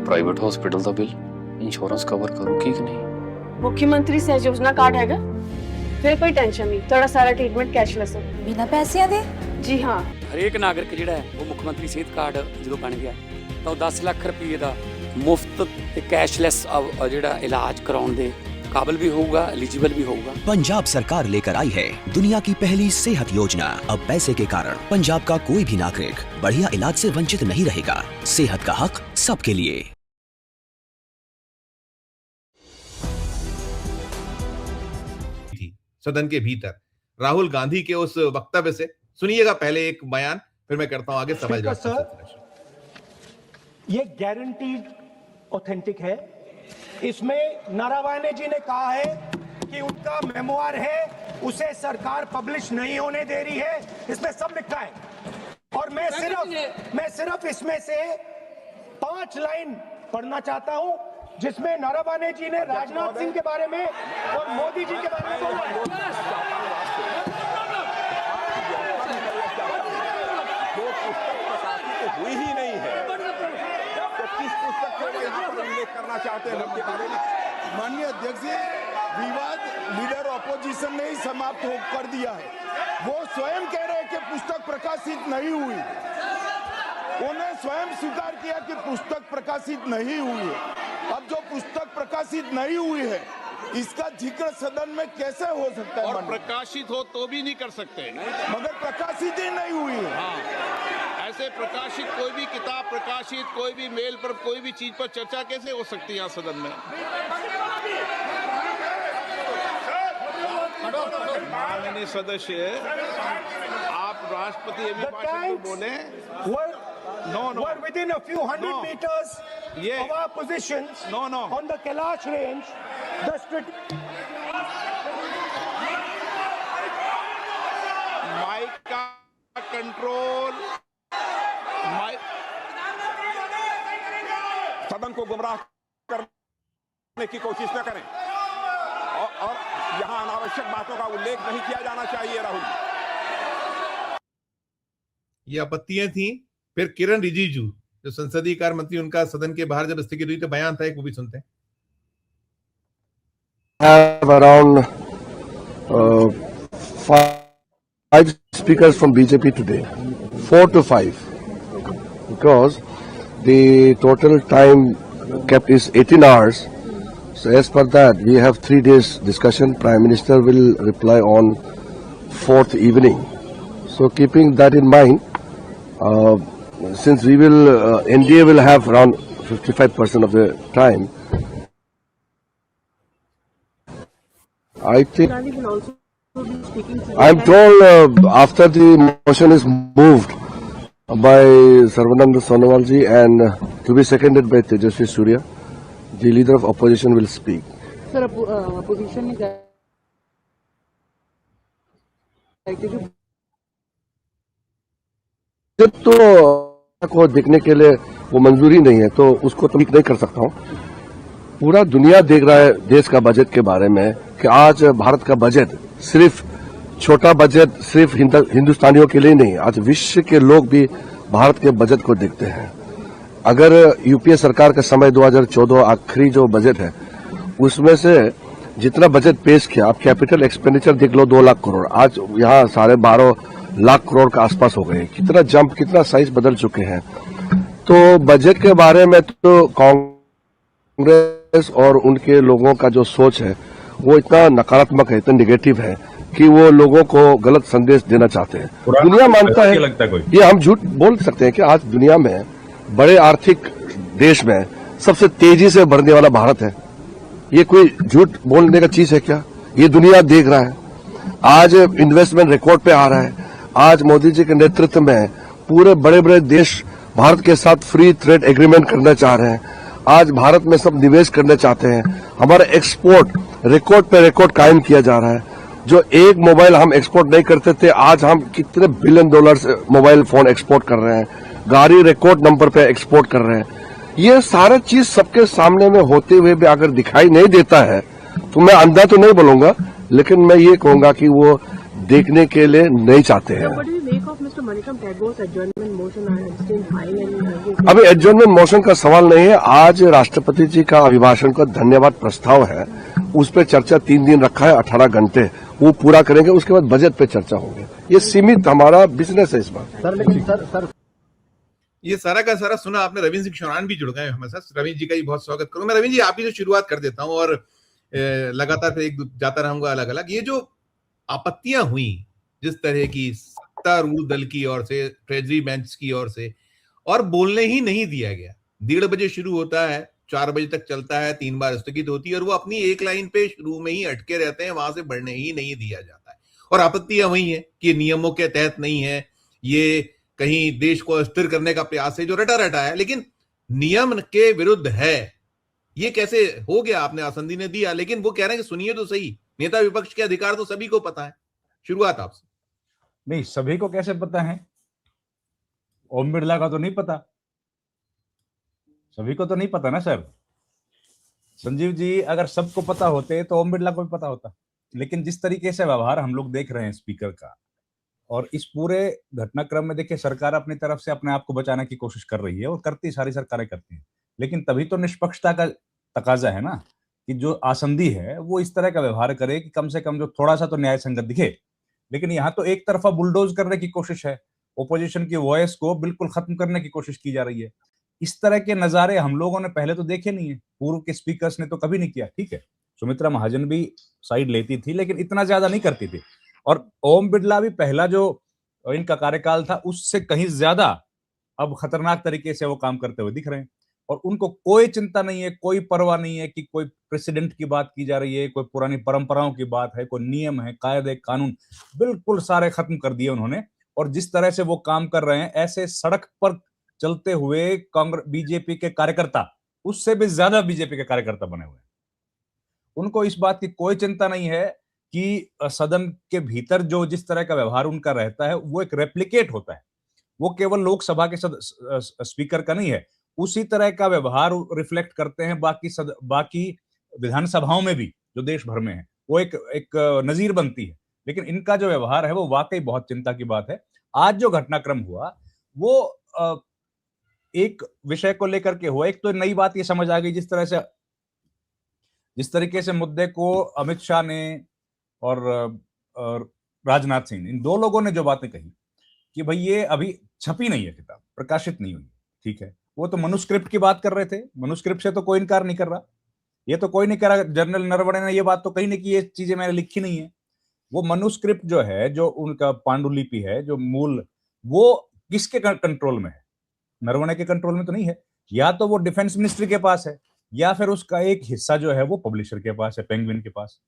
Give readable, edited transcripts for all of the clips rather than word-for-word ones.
Private hospital का bill insurance cover करूगी कि नहीं? मुख्यमंत्री सहज योजना कार्ड हैगा, फिर कोई टेंशन नहीं, थोड़ा सारा ट्रीटमेंट कैशलेस है। बिना पैसिਆਂ ਦੇ? जी हाँ। ਹਰੇਕ ਨਾਗਰਿਕ ਜਿਹੜਾ ਹੈ ਉਹ ਮੁੱਖ ਮੰਤਰੀ ਸਿਹਤ ਕਾਰਡ ਜਦੋਂ ਬਣ ਗਿਆ ਤਾਂ ਉਹ 10 ਲੱਖ ਰੁਪਏ ਦਾ ਮੁਫਤ ਤੇ ਕੈਸ਼ਲੈਸ ਜਿਹੜਾ ਇਲਾਜ ਕਰਾਉਣ ਦੇ काबिल भी होगा, एलिजिबल भी होगा। पंजाब सरकार लेकर आई है दुनिया की पहली सेहत योजना। अब पैसे के कारण पंजाब का कोई भी नागरिक बढ़िया इलाज से वंचित नहीं रहेगा। सेहत का हक सबके लिए। सदन के भीतर राहुल गांधी के उस वक्तव्य से सुनिएगा पहले एक बयान, फिर मैं करता हूं आगे सवाल जवाब। ये गारंटीड ऑथेंटिक है। इसमें नारावाने जी ने कहा है कि उनका मेमोआर है, उसे सरकार पब्लिश नहीं होने दे रही है, इसमें सब लिखा है। और मैं सिर्फ इसमें से 5 लाइन पढ़ना चाहता हूं जिसमें नारावाने जी ने राजनाथ सिंह के बारे में और मोदी जी के बारे में बोला है। जो पुस्तक प्रकाशित हुई ही नहीं है तो किस पुस्तक को यहाँ पर उल्लेख करना चाहते हैं उनके बारे में? माननीय अध्यक्ष जी, विवाद लीडर ऑपोजिशन ने ही समाप्त कर दिया है। वो स्वयं कह रहे हैं कि पुस्तक प्रकाशित नहीं हुई, उन्होंने स्वयं स्वीकार किया कि पुस्तक प्रकाशित नहीं हुई है। अब जो पुस्तक प्रकाशित नहीं हुई है इसका जिक्र सदन में कैसे हो सकता है? और प्रकाशित हो तो भी नहीं कर सकते, मगर प्रकाशित ही नहीं हुई है। हाँ, ऐसे प्रकाशित कोई भी किताब प्रकाशित, कोई भी मेल पर, कोई भी चीज पर चर्चा कैसे हो सकती है यहाँ सदन में? माननीय सदस्य, आप राष्ट्रपति अभिभाषण को बोले। We're within a few hundred meters of our positions on the Kailash range. Mic का कंट्रोल, सदन को गुमराह करने की कोशिश न करें और यहां अनावश्यक बातों का उल्लेख नहीं किया जाना चाहिए। राहुल, ये आपत्तियां थी। फिर किरण रिजिजू जो संसदीय कार्य मंत्री, उनका सदन के बाहर जब स्थगित हुई तो बयान था, एक वो भी सुनते हैं। Have around 5 speakers from BJP today, 4 to 5, because the total time kept is 18 hours. So as per that, we have 3 days discussion. Prime Minister will reply on 4th evening. So keeping that in mind, since we will, NDA will have around 55% of the time, I think I'm told after the motion is moved by Sarvananda Sonowal ji and to be seconded by Tejasvi Surya, the leader of opposition will speak. Sir, opposition ने कहा तो को देखने के लिए वो मंजूरी नहीं है तो उसको तो नहीं कर सकता हूँ। पूरा दुनिया देख रहा है देश का बजट के बारे में कि आज भारत का बजट सिर्फ छोटा बजट सिर्फ हिंदुस्तानियों के लिए नहीं, आज विश्व के लोग भी भारत के बजट को देखते हैं। अगर यूपीए सरकार का समय 2014 आखिरी जो बजट है उसमें से जितना बजट पेश किया, आप कैपिटल एक्सपेंडिचर देख लो 2 लाख करोड़, आज यहाँ 12.5 लाख करोड़ का आसपास हो गए। कितना जंप, कितना साइज बदल चुके हैं। तो बजट के बारे में तो कांग्रेस और उनके लोगों का जो सोच है वो इतना नकारात्मक है, इतना निगेटिव है कि वो लोगों को गलत संदेश देना चाहते हैं। दुनिया मानता है, ये हम झूठ बोल सकते हैं कि आज दुनिया में बड़े आर्थिक देश में सबसे तेजी से बढ़ने वाला भारत है। ये कोई झूठ बोलने का चीज है क्या? ये दुनिया देख रहा है। आज इन्वेस्टमेंट रिकॉर्ड पे आ रहा है। आज मोदी जी के नेतृत्व में पूरे बड़े बड़े देश भारत के साथ फ्री ट्रेड एग्रीमेंट करना चाह रहे हैं। आज भारत में सब निवेश करना चाहते हैं। हमारा एक्सपोर्ट रिकॉर्ड पे रिकॉर्ड कायम किया जा रहा है। जो एक मोबाइल हम एक्सपोर्ट नहीं करते थे, आज हम कितने billion dollars mobile phone export कर रहे हैं। गाड़ी रिकॉर्ड नंबर पे एक्सपोर्ट कर रहे हैं। ये सारा चीज सबके सामने में होते हुए भी अगर दिखाई नहीं देता है तो मैं अंधा तो नहीं बोलूंगा, लेकिन मैं ये कहूंगा कि वो देखने के लिए नहीं चाहते हैं। अभी एडजर्नमेंट मोशन का सवाल नहीं है, आज राष्ट्रपति जी का अभिभाषण का धन्यवाद प्रस्ताव है, उस पर चर्चा 3 दिन रखा है, 18 घंटे वो पूरा करेंगे, उसके बाद बजट पे चर्चा होगी। ये सीमित हमारा बिजनेस है इस बार। ये सारा का सारा सुना आपने। रविंद्र सिंह चौहान भी जुड़ गए हमारे साथ। रविंद्र जी का ही बहुत स्वागत करूंगा। मैं रविंद्र जी आप ही से शुरुआत कर देता हूं और लगातार फिर जाता रहूंगा अलग अलग। ये जो आपत्तियां हुई जिस तरह की सत्तारूढ़ दल की ओर से, ट्रेजरी बेंच की ओर से, और बोलने ही नहीं दिया गया। 1:30 बजे शुरू होता है, 4 बजे तक चलता है, 3 बार स्थगित होती है और वो अपनी एक लाइन पे शुरू में ही अटके रहते हैं, वहां से बढ़ने ही नहीं दिया जाता है। और आपत्तियां वही है कि नियमों के तहत नहीं है, ये कहीं देश को अस्थिर करने का प्रयास है जो रटा रटा है, लेकिन नियम के विरुद्ध है। ये कैसे हो गया? आपने आसंदी ने दिया, लेकिन वो कह रहे हैं कि सुनिए तो सही, नेता विपक्ष के अधिकार तो सभी को पता है। शुरुआत आपसे। नहीं, सभी को कैसे पता है? ओम बिरला का तो नहीं पता, सभी को तो नहीं पता ना सर। संजीव जी, अगर सबको पता होते तो ओम बिरला को भी पता होता। लेकिन जिस तरीके से व्यवहार हम लोग देख रहे हैं स्पीकर का, और इस पूरे घटनाक्रम में देखिए, सरकार अपनी तरफ से अपने आप को बचाने की कोशिश कर रही है और करती, सारी सरकारें करती हैं, लेकिन तभी तो निष्पक्षता का तकाजा है ना कि जो आसंदी है वो इस तरह का व्यवहार करे कि कम से कम जो थोड़ा सा तो न्याय संगत दिखे। लेकिन यहाँ तो एक तरफा बुलडोज करने की कोशिश है, ओपोजिशन की वॉइस को बिल्कुल खत्म करने की कोशिश की जा रही है। इस तरह के नजारे हम लोगों ने पहले तो देखे नहीं है, पूर्व के स्पीकर्स ने तो कभी नहीं किया। ठीक है, सुमित्रा महाजन भी साइड लेती थी, लेकिन इतना ज्यादा नहीं करती थी। और ओम बिरला भी पहला जो इनका कार्यकाल था उससे कहीं ज्यादा अब खतरनाक तरीके से वो काम करते हुए दिख रहे हैं। और उनको कोई चिंता नहीं है, कोई परवाह नहीं है कि कोई प्रेसिडेंट की बात की जा रही है, कोई पुरानी परंपराओं की बात है, कोई नियम है, कायदे कानून, बिल्कुल सारे खत्म कर दिए उन्होंने। और जिस तरह से वो काम कर रहे हैं, ऐसे सड़क पर चलते हुए कांग्रेस बीजेपी के कार्यकर्ता उससे भी ज्यादा बीजेपी के कार्यकर्ता बने हुए हैं। उनको इस बात की कोई चिंता नहीं है कि सदन के भीतर जो जिस तरह का व्यवहार उनका रहता है वो एक रेप्लिकेट होता है, वो केवल लोकसभा के स्पीकर का नहीं है, उसी तरह का व्यवहार रिफ्लेक्ट करते हैं बाकी विधानसभाओं में भी जो देश भर में है, वो एक नजीर बनती है। लेकिन इनका जो व्यवहार है वो वाकई बहुत चिंता की बात है। आज जो घटनाक्रम हुआ वो एक विषय को लेकर के हुआ। एक तो नई बात ये समझ आ गई, जिस तरीके से मुद्दे को अमित शाह ने और राजनाथ सिंह, इन 2 लोगों ने जो बातें कही कि भाई ये अभी छपी नहीं है, किताब प्रकाशित नहीं हुई, ठीक है, वो तो मनुस्क्रिप्ट की बात कर रहे थे। मनुस्क्रिप्ट से तो कोई इनकार नहीं कर रहा, ये तो कोई नहीं कह रहा। जनरल नरवणे ने ये बात तो कही नहीं कि ये चीजें मैंने लिखी नहीं है। वो मनुस्क्रिप्ट जो है, जो उनका पांडुलिपि है, जो मूल, वो किसके कंट्रोल में है? नरवणे के कंट्रोल में तो नहीं है। या तो वो डिफेंस मिनिस्ट्री के पास है, या फिर उसका एक हिस्सा जो है वो पब्लिशर के पास है, पेंगुइन के पास।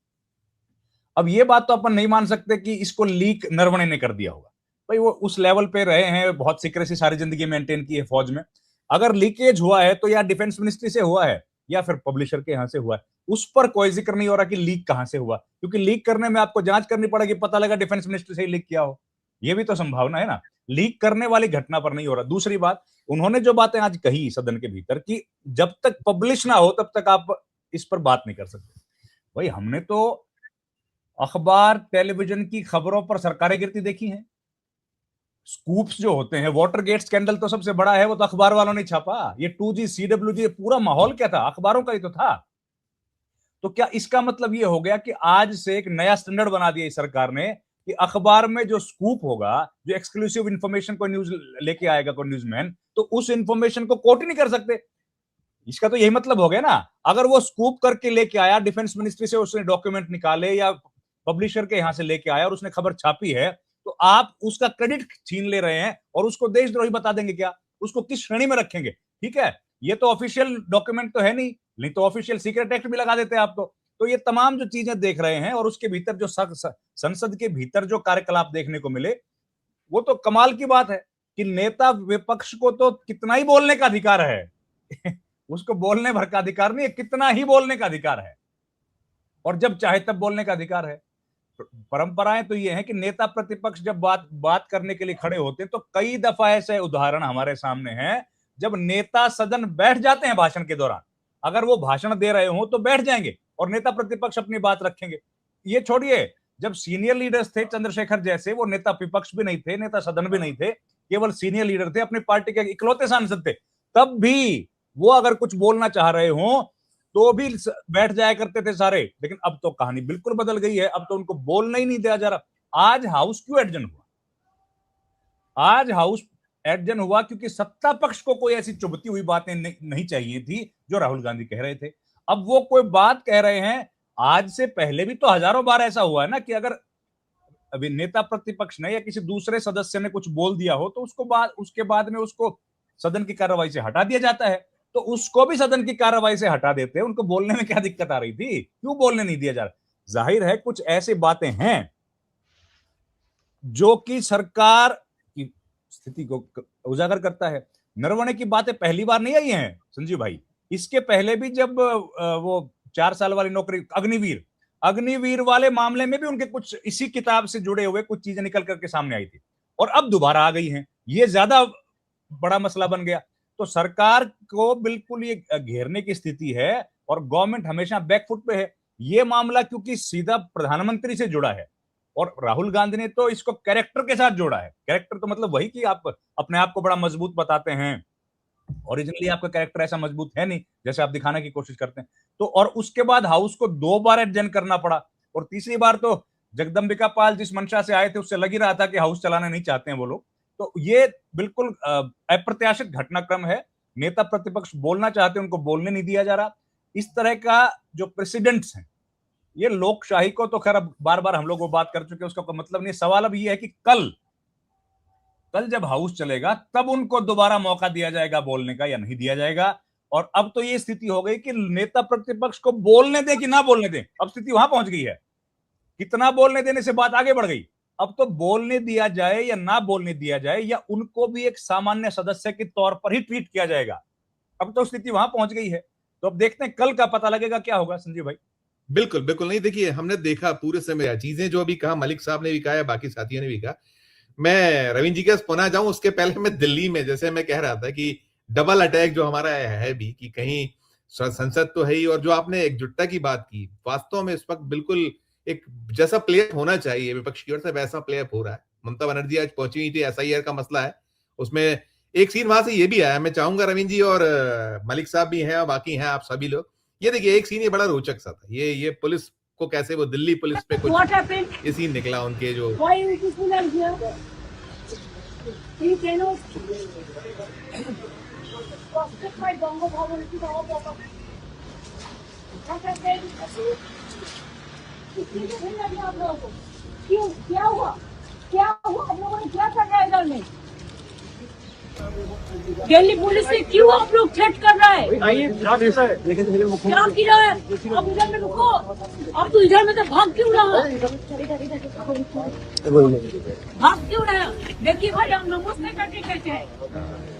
अब ये बात तो अपन नहीं मान सकते कि इसको लीक नरवणे ने कर दिया होगा। भाई वो उस लेवल पे रहे हैं, बहुत सीक्रेसी सारी जिंदगी मेंटेन की है फौज में। अगर लीकेज हुआ है तो या डिफेंस मिनिस्ट्री से हुआ है या फिर पब्लिशर के यहां से हुआ है। उस पर कोई जिक्र नहीं हो रहा कि लीक कहां से हुआ, क्योंकि लीक करने में आपको जांच करनी पड़ेगी, पता लगा डिफेंस मिनिस्ट्री से ही लीक किया हो, ये भी तो संभावना है ना। लीक करने वाली घटना पर नहीं हो रहा। दूसरी बात, उन्होंने जो बातें आज कही सदन के भीतर कि जब तक पब्लिश ना हो तब तक आप इस पर बात नहीं कर सकते। भाई हमने तो अखबार टेलीविजन की खबरों पर सरकारें गिरती देखी हैं। स्कूप्स जो होते हैं, वाटरगेट स्कैंडल तो सबसे बड़ा है, वो तो अखबार वालों ने छापा। ये 2G CWG पूरा माहौल क्या था? अखबारों का ही तो था। तो क्या इसका मतलब ये हो गया कि आज से एक नया स्टैंडर्ड बना दिया इस सरकार ने कि अखबार में जो स्कूप होगा, जो एक्सक्लूसिव इंफॉर्मेशन को न्यूज लेके आएगा कोई न्यूज़मैन, तो उस इंफॉर्मेशन को कोट ही नहीं कर सकते। इसका तो यही मतलब हो गया ना। अगर वो स्कूप करके लेके आया, डिफेंस मिनिस्ट्री से उसने डॉक्यूमेंट निकाले या पब्लिशर के यहां से लेके आया और उसने खबर छापी है, तो आप उसका क्रेडिट छीन ले रहे हैं और उसको देशद्रोही बता देंगे क्या? उसको किस श्रेणी में रखेंगे? ठीक है, ये तो ऑफिशियल डॉक्यूमेंट तो है नहीं तो ऑफिशियल सीक्रेट एक्ट भी लगा देते हैं आप तो ये तमाम जो चीजें देख रहे हैं और उसके भीतर जो संसद के भीतर जो कार्यकलाप देखने को मिले, वो तो कमाल की बात है कि नेता विपक्ष को तो कितना ही बोलने का अधिकार है उसको बोलने भर का अधिकार नहीं है, कितना ही बोलने का अधिकार है, और जब चाहे तब बोलने का अधिकार है। परंपराएं तो ये है कि नेता प्रतिपक्ष जब बात करने के लिए खड़े होते हैं तो कई दफा ऐसे उदाहरण हमारे सामने हैं जब नेता सदन बैठ जाते हैं भाषण के दौरान, अगर वो भाषण दे रहे हो तो बैठ जाएंगे और नेता प्रतिपक्ष अपनी बात रखेंगे। ये छोड़िए, जब सीनियर लीडर्स थे चंद्रशेखर जैसे, वो नेता विपक्ष भी नहीं थे, नेता सदन भी नहीं थे, केवल सीनियर लीडर थे, अपनी पार्टी के इकलौते सांसद थे, तब भी वो अगर कुछ बोलना चाह रहे हो तो भी बैठ जाया करते थे सारे। लेकिन अब तो कहानी बिल्कुल बदल गई है, अब तो उनको बोलना ही नहीं दिया जा रहा। आज हाउस क्यों एडजन हुआ? आज हाउस एडजन हुआ क्योंकि सत्ता पक्ष को कोई ऐसी चुभती हुई बातें नहीं चाहिए थी जो राहुल गांधी कह रहे थे। अब वो कोई बात कह रहे हैं, आज से पहले भी तो हजारों बार ऐसा हुआ है ना कि अगर अभी नेता प्रतिपक्ष ने या किसी दूसरे सदस्य ने कुछ बोल दिया हो तो उसके बाद में उसको सदन की कार्रवाई से हटा दिया जाता है, तो उसको भी सदन की कार्रवाई से हटा देते हैं। उनको बोलने में क्या दिक्कत आ रही थी? क्यों बोलने नहीं दिया जा रहा? जाहिर है कुछ ऐसी बातें हैं जो कि सरकार की स्थिति को उजागर करता है। नरवणे की बातें पहली बार नहीं आई हैं संजीव भाई, इसके पहले भी जब वो 4 साल वाली नौकरी अग्निवीर वाले मामले में भी उनके कुछ इसी किताब से जुड़े हुए कुछ चीजें निकल करके सामने आई थी और अब दोबारा आ गई हैं। ये ज्यादा बड़ा मसला बन गया। तो सरकार को बिल्कुल ये घेरने की स्थिति है और गवर्नमेंट हमेशा बैकफुट पे है। ये मामला क्योंकि सीधा प्रधानमंत्री से जुड़ा है और राहुल गांधी ने तो इसको कैरेक्टर के साथ जोड़ा है। कैरेक्टर तो मतलब वही कि आप अपने आप को बड़ा मजबूत बताते हैं, ओरिजिनली आपका कैरेक्टर ऐसा मजबूत है नहीं जैसे आप दिखाने की कोशिश करते हैं। तो और उसके बाद हाउस को 2 बार एडजन करना पड़ा और तीसरी बार तो जगदम्बिका पाल जिस मंशा से आए थे उससे लग ही रहा था कि हाउस चलाना नहीं चाहते हैं वो लोग। तो ये बिल्कुल अप्रत्याशित घटनाक्रम है। नेता प्रतिपक्ष बोलना चाहते हैं, उनको बोलने नहीं दिया जा रहा। इस तरह का जो प्रेसिडेंट्स हैं, ये लोकशाही को तो खैर अब बार बार हम लोग वो बात कर चुके हैं, उसका कोई मतलब नहीं। सवाल अब ये है कि कल जब हाउस चलेगा तब उनको दोबारा मौका दिया जाएगा बोलने का या नहीं दिया जाएगा। और अब तो ये स्थिति हो गई कि नेता प्रतिपक्ष को बोलने दें कि ना बोलने दें, अब स्थिति वहां पहुंच गई है। कितना बोलने देने से बात आगे बढ़ गई। अब तो बोलने दिया जाए या ना बोलने दिया जाए या उनको भी एक सामान्य सदस्य के तौर पर ही ट्रीट किया जाएगा, अब तो स्थिति वहां पहुंच गई है। तो अब देखते हैं, कल का पता लगेगा क्या होगा संजीव भाई। बिल्कुल बिल्कुल नहीं, देखिए हमने देखा पूरे समय चीजें जो अभी कहा, मलिक साहब ने भी कहा, बाकी साथियों ने भी कहा। मैं रविंद्र जी के पुनः जाऊं उसके पहले मैं दिल्ली में, जैसे मैं कह रहा था कि डबल अटैक जो हमारा है भी कि कहीं संसद तो है ही, और जो आपने एकजुटता की बात की, वास्तव में इस वक्त बिल्कुल एक जैसा प्ले होना चाहिए विपक्ष की ओर से वैसा प्ले हो रहा है। ममता बनर्जी आज पहुंची हुई थी, SIR का मसला है, उसमें एक सीन वहां से ये भी आया। मैं चाहूंगा रविंद्र जी और मलिक साहब भी हैं और बाकी हैं आप सभी लोग, ये देखिए एक सीन ये बड़ा रोचक सा था। ये पुलिस को कैसे वो दिल्ली पुलिस पे कुछ ये सीन निकला उनके जो क्यों क्या हुआ आप लोगों ने क्या कर रहा है इधर में? दिल्ली पुलिस से क्यों आप लोग थ्रेट कर रहा है? क्या किया है? आप इधर में रुको, आप तो इधर में तो भाग क्यों रहा है? देखिए भाई, हम नमस्ते करके कहते हैं,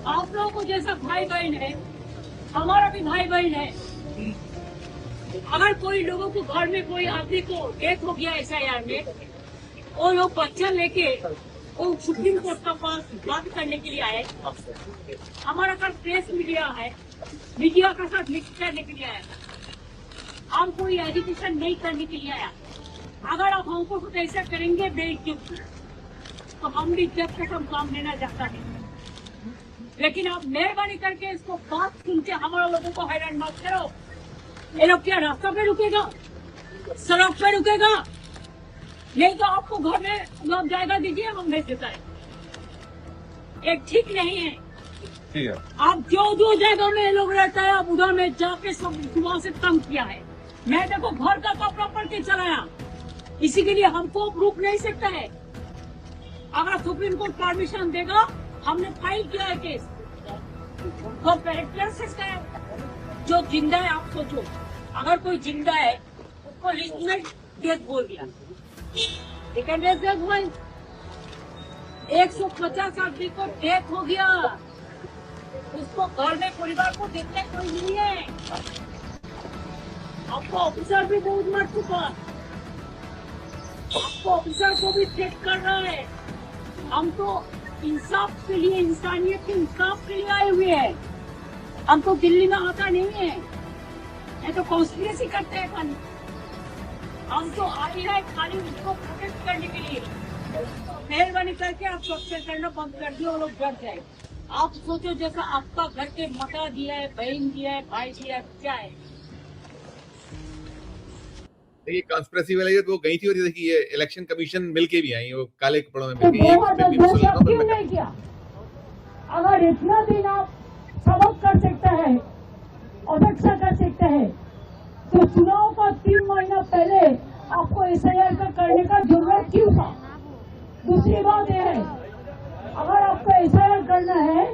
आप लोगों को जैसा भाई बहन है, हमारा भी भाई बहन है। अगर कोई लोगों को घर में कोई आदमी को डेथ हो गया SIR में, वो लोग बच्चा लेके वो सुप्रीम कोर्ट का पास बात करने के लिए आए। हमारा कल प्रेस मीडिया है, मीडिया के साथ मिक्स करने के लिए आया। हम कोई एजुकेशन नहीं करने के लिए आया। अगर आप हमको कुछ ऐसा करेंगे बेइज्जती, तो हम भी जब तक हम काम लेना चाहता है। लेकिन आप मेहरबानी करके इसको बात सुनते हमारे लोगों को हैरान मत करो। ये लोग क्या रास्ता पे रुकेगा, सड़क पे रुकेगा? नहीं तो आपको घर में लोग जायगा दीजिए, हम भेज देता है। एक ठीक नहीं है। ठीक है, आप जो जगह में लोग रहता है, आप उधर में जाके सब सुबह से तंग किया है। मैं देखो घर का कपड़ा पड़ के चलाया, इसी के लिए हमको रुक नहीं सकता है। अगर सुप्रीम कोर्ट परमिशन देगा, हमने फाइल किया है केस। तो कैरेक्टर जो जिंदा है, आप सोचो, अगर कोई जिंदा है उसको लिस्ट में डेथ बोल दिया, 150 आदमी को डेथ हो गया, उसको घर में परिवार को देखने कोई नहीं है। आपको ऑफिसर भी बहुत मर चुका, आपको ऑफिसर को भी चेक कर रहा है। हम तो इंसाफ के लिए, इंसानियत के इंसाफ के लिए आए हुए हैं। हम तो दिल्ली में आता नहीं है, ये तो कॉन्स्पिरेसी करते हैं खाली। हम तो आई है खाली उसको प्रोटेक्ट करने के लिए। मेहरबानी करके आप सब्सक्राइब करना बंद कर दिए, वो लोग डर जाए। आप सोचो जैसा आपका घर के मता दिया है, बहन दिया है, भाई दिया है, क्या है। देखिए कॉन्स्पिरेसी वाली तो गई थी, और ये देखिए ये इलेक्शन कमीशन मिलके भी आई, वो काले कपड़ों में तो मिलके ये भी सुन लो, क्यों नहीं किया? अगर इतना दिन आप सबक कर सकते हैं, अपेक्षा कर सकते हैं, तो चुनाव का 3 महीना पहले आपको एसआईआर का करने का जरूरत क्यों था? दूसरी बात यह है, अगर आपको एसआईआर करना है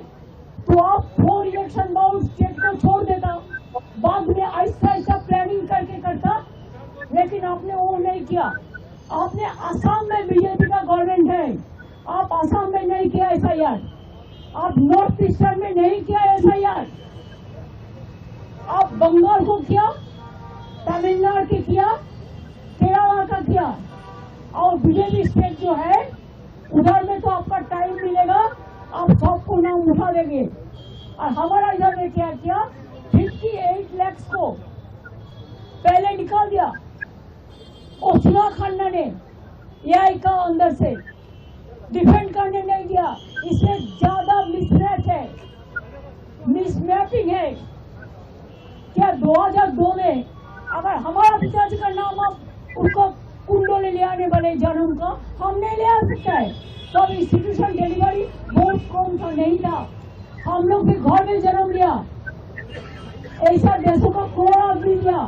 तो आप 4 इलेक्शन बाउंड स्टेट को छोड़ देता, बाद में ऐसा ऐसा प्लानिंग करके करता, लेकिन आपने वो नहीं किया। आपने असम में बीजेपी का गवर्नमेंट है, आप असम में नहीं किया एसआईआर, आप नॉर्थ ईस्टर्न में नहीं किया एसआईआर, आप बंगाल को किया, तमिलनाडु की किया, केरला का किया, और बीजेपी स्टेट जो है उधर में तो आपका टाइम मिलेगा, आप सबको नाम उठा देंगे। और हमारा इधर में क्या किया, 58 लाख को पहले निकाल दिया उस्मा खान्ना ने, एआई का अंदर से डिफेंड करने नहीं दिया। इससे ज्यादा मिसमैच है, मिसमैपिंग है। क्या 2002 में अगर हमारा पिताजी का नाम आप उनको कुंडो ने ले आने वाले जन्म का, हम नहीं ले आ सकता है। तब इंस्टीट्यूशन डिलीवरी बहुत कम था, नहीं था, हम लोग भी घर में जन्म लिया, ऐसा देशों का कोड़ा आदमी लिया,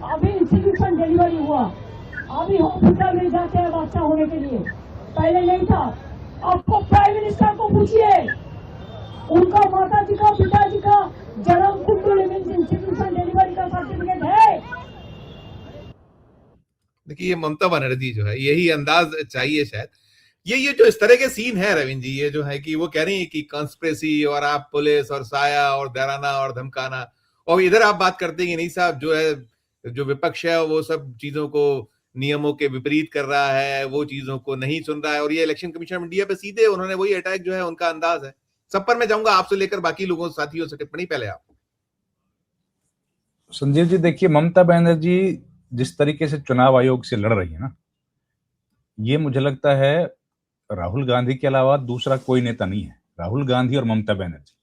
अभी इंस्टीट्यूशन डिलीवरी हुआ, अभी हॉस्पिटल में जाते हैं बच्चा होने के लिए, पहले नहीं था। आपको प्राइम मिनिस्टर को पूछिए, उनका माता जी का पिताजी का जन्म कुंडली इंस्टीट्यूशन डिलीवरी का सर्टिफिकेट है। देखिए ये ममता बनर्जी जो है, यही अंदाज चाहिए शायद। ये जो इस तरह के सीन है रविंद्र जी, ये जो है कि वो कह रही है कि कॉन्स्पिरेसी और आप पुलिस और साया और डराना और धमकाना, और इधर आप बात करते हैं कि नहीं साहब जो है, जो विपक्ष है वो सब चीजों को नियमों के विपरीत कर रहा है, वो चीजों को नहीं सुन रहा है, और ये इलेक्शन कमीशन ऑफ इंडिया पे सीधे उन्होंने वही अटैक जो है उनका अंदाज है। सब पर मैं जाऊंगा आपसे लेकर बाकी लोगों साथियों से टिप्पणी, पहले आप। संजीव जी देखिए, ममता बनर्जी जिस तरीके से चुनाव आयोग से लड़ रही है ना, ये मुझे लगता है राहुल गांधी के अलावा दूसरा कोई नेता नहीं है, राहुल गांधी और ममता बनर्जी।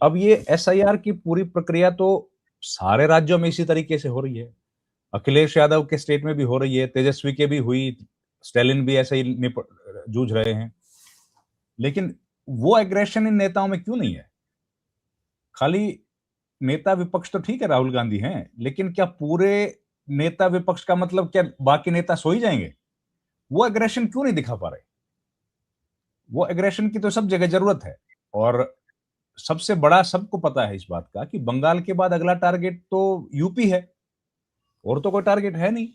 अब ये एसआईआर की पूरी प्रक्रिया तो सारे राज्यों में इसी तरीके से हो रही है, अखिलेश यादव के स्टेट में भी हो रही है, तेजस्वी के भी हुई, स्टालिन भी ऐसे ही जूझ रहे हैं, लेकिन वो एग्रेशन इन नेताओं में क्यों नहीं है? खाली नेता विपक्ष तो ठीक है, राहुल गांधी हैं, लेकिन क्या पूरे नेता विपक्ष का मतलब क्या बाकी नेता सो ही जाएंगे? वो एग्रेशन क्यों नहीं दिखा पा रहे? वो एग्रेशन की तो सब जगह जरूरत है, और सबसे बड़ा सबको पता है इस बात का कि बंगाल के बाद अगला टारगेट तो यूपी है, और तो कोई टारगेट है नहीं।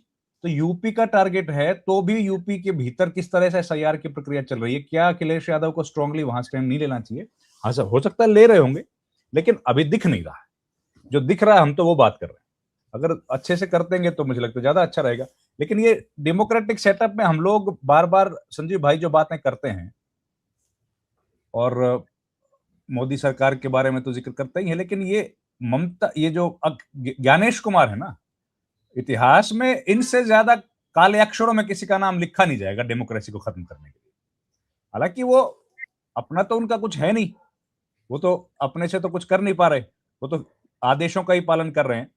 तो यूपी का टारगेट है, तो भी यूपी के भीतर किस तरह से एसआईआर की प्रक्रिया चल रही है, क्या अखिलेश यादव को स्ट्रांगली वहां स्टैंड नहीं लेना चाहिए? हाँ सर, हो सकता है ले रहे होंगे, लेकिन अभी दिख नहीं रहा है। जो दिख रहा है हम तो वो बात कर रहे हैं। अगर अच्छे से कर देंगे तो मुझे लगता है ज्यादा अच्छा रहेगा। लेकिन ये डेमोक्रेटिक सेटअप में हम लोग बार बार संजीव भाई जो बातें करते हैं, और मोदी सरकार के बारे में तो जिक्र करते ही है, लेकिन ये ममता, ये जो ज्ञानेश कुमार है ना, इतिहास में इनसे ज्यादा काले अक्षरों में किसी का नाम लिखा नहीं जाएगा डेमोक्रेसी को खत्म करने के लिए। हालांकि वो अपना तो उनका कुछ है नहीं, वो तो अपने से तो कुछ कर नहीं पा रहे, वो तो आदेशों का ही पालन कर रहे हैं।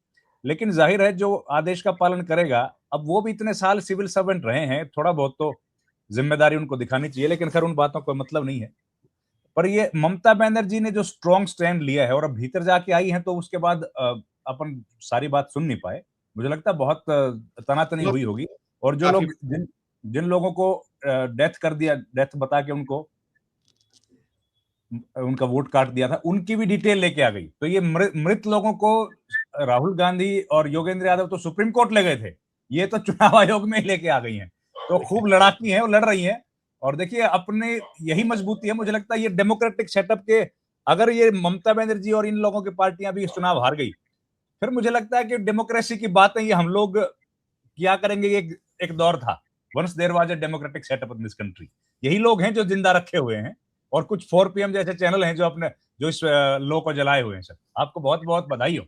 लेकिन जाहिर है जो आदेश का पालन करेगा, अब वो भी इतने साल सिविल सर्वेंट रहे हैं, थोड़ा बहुत तो जिम्मेदारी उनको दिखानी चाहिए, लेकिन खैर उन बातों का मतलब नहीं है। पर ये ममता बनर्जी ने जो स्ट्रॉन्ग स्टैंड लिया है और अब भीतर जाके आई है, तो उसके बाद अपन सारी बात सुन नहीं पाए। मुझे लगता है बहुत तनातनी हुई होगी, और जो लोग जिन लोगों को डेथ कर दिया, डेथ बता के उनको उनका वोट काट दिया था, उनकी भी डिटेल लेके आ गई। तो ये मृत लोगों को राहुल गांधी और योगेंद्र यादव तो सुप्रीम कोर्ट ले गए थे, ये तो चुनाव आयोग में लेके आ गई हैं। तो खूब लड़ाकी हैं, वो लड़ रही हैं। और देखिए अपने यही मजबूती है, मुझे लगता है ये डेमोक्रेटिक सेटअप के, अगर ये ममता बनर्जी और इन लोगों की पार्टियां भी चुनाव हार गई, फिर मुझे लगता है कि डेमोक्रेसी की बातें ये हम लोग क्या करेंगे। ये एक दौर था, once there was a democratic setup in this country. यही लोग हैं जो जिंदा रखे हुए हैं, और कुछ 4 PM जैसे चैनल हैं जो अपने जो इस लो को जलाए हुए हैं। सर आपको बहुत बहुत बधाई हो।